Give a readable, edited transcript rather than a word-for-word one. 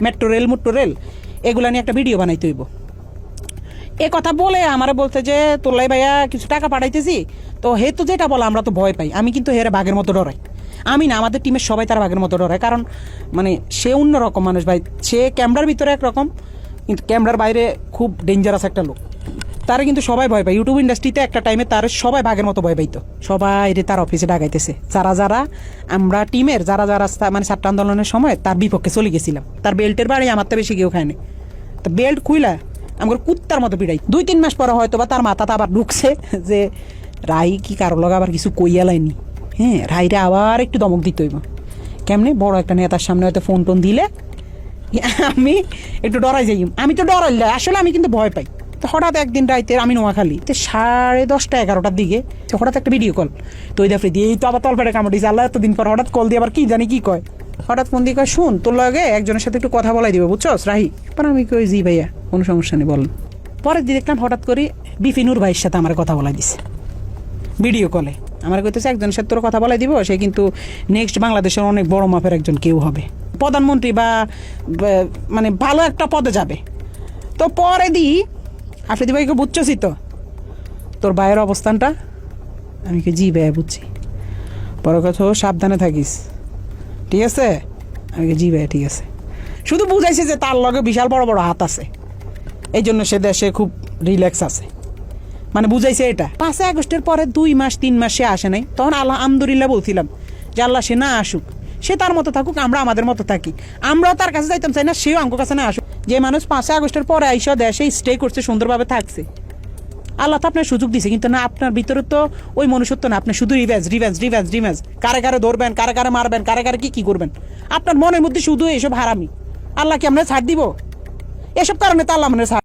Metro rail এগুলা নিয়ে একটা ভিডিও বানাইতে হইব। এ কথা বলে আমারে বলতে যে তোলাই ভাইয়া কিছু টাকা পাঠাইতেছি, তো হে তো যেটা বলে আমরা তো ভয় পাই। আমি কিন্তু হেরে বাঘের মতো ডরাই। আমি না, আমাদের টিমের সবাই তার বাঘের মতো ডরায়, কারণ মানে সে অন্যরকম মানুষ ভাই। সে ক্যামেরার ভিতরে একরকম, কিন্তু ক্যামেরার বাইরে খুব ডেঞ্জারাস একটা লোক। তারা কিন্তু সবাই ভয় পায়। ইউটিউব ইন্ডাস্ট্রিতে একটা টাইমে তার সবাই বাঘের মতো ভয় পাইতো। সবাই রে তার অফিসে ডাকাইতেছে, যারা আমরা টিমের যারা মানে ছাত্র আন্দোলনের সময় তার বিপক্ষে চলে গেছিলাম। তার বেল্টের বাড়ি আমার তো বেশি কেউ খায়নি। তো বেল্ট খুইলা আমার কুত্তার মতো পিড়াই। 2-3 মাস পরে হয়তো বা তার মাথাটা আবার ঢুকছে যে রাই কি কারো লগে আবার কিছু কইয়া লাইনি। হ্যাঁ, রাইরে আবার একটু দমক দিতে হইব। কেমনে বড় একটা নেতার সামনে হয়তো ফোন টোন দিলে আমি একটু ডরাই যাই। আমি তো ডরাইলে আসলে আমি কিন্তু ভয় পাই। তো হঠাৎ একদিন রাইতে আমি নোয়াখালী 10:30-11টার দিকে হঠাৎ একটা ভিডিও কল। তো ওই দাফরি দিয়ে এই তো আবার তলপেটে কামড় দিয়েছে। আল্লাহ এতদিন পর হঠাৎ কল দিয়ে আবার কি জানি কি কয়। হঠাৎ ফোন দিয়ে কয়, শুন তোর লগে একজনের সাথে একটু কথা বলাই দিবে, বুঝছস রাহি? পর আমি কই, জি ভাইয়া, কোনো সমস্যা নেই, বলেন। পরের দিন দেখলাম হঠাৎ করে বিপিনুর ভাইয়ের সাথে আমার কথা বলাই দিছে ভিডিও কলে। আমার কইতেছে একজনের সাথে তোর কথা বলাই দিব, সে কিন্তু নেক্সট বাংলাদেশের অনেক বড় মাপের একজন কেউ হবে, প্রধানমন্ত্রী বা মানে ভালো একটা পদে যাবে। তো পরে দিই আফ্রিদি ভাইকে বুঝছি তো তোর ভাইয়ের অবস্থানটা? আমি কি, জি ভাইয়া বুঝছি। পরে কথা, সাবধানে থাকিস, ঠিক আছে? আমি কি, জি ভাইয়া ঠিক আছে। শুধু বুঝাইছে যে তার লগে বিশাল বড় বড় হাত আছে, এই জন্য সে দেশে খুব রিল্যাক্স আছে, মানে বুঝাইছে এটা। 5 আগস্টের পরে 2-3 মাস সে আসে নাই। তখন আলহামদুলিল্লাহ বলছিলাম যে আল্লাহ সে না আসুক, সে তার মতো থাকুক, আমরা আমাদের মতো থাকি। আমরাও তার কাছে যাইতাম চাই না, সেও আমার কাছে না আসুক। যে মানুষ 5 আগস্টের পরে আইসা দেশে স্টে করছে, সুন্দরভাবে থাকছে, আল্লাহ তো আপনার সুযোগ দিছে। কিন্তু না, আপনার ভিতরে তো ওই মনুষ্যত্ব না। আপনি শুধু রিভেঞ্জ, কারে কারে ধরবেন, কারে কারে মারবেন, কারে কারে কি করবেন। আপনার মনের মধ্যে শুধু এইসব হারামি। আল্লাহ কি আমরা ছাড় দিব? এসব কারণে তো আল্লাহ মানে ছাড়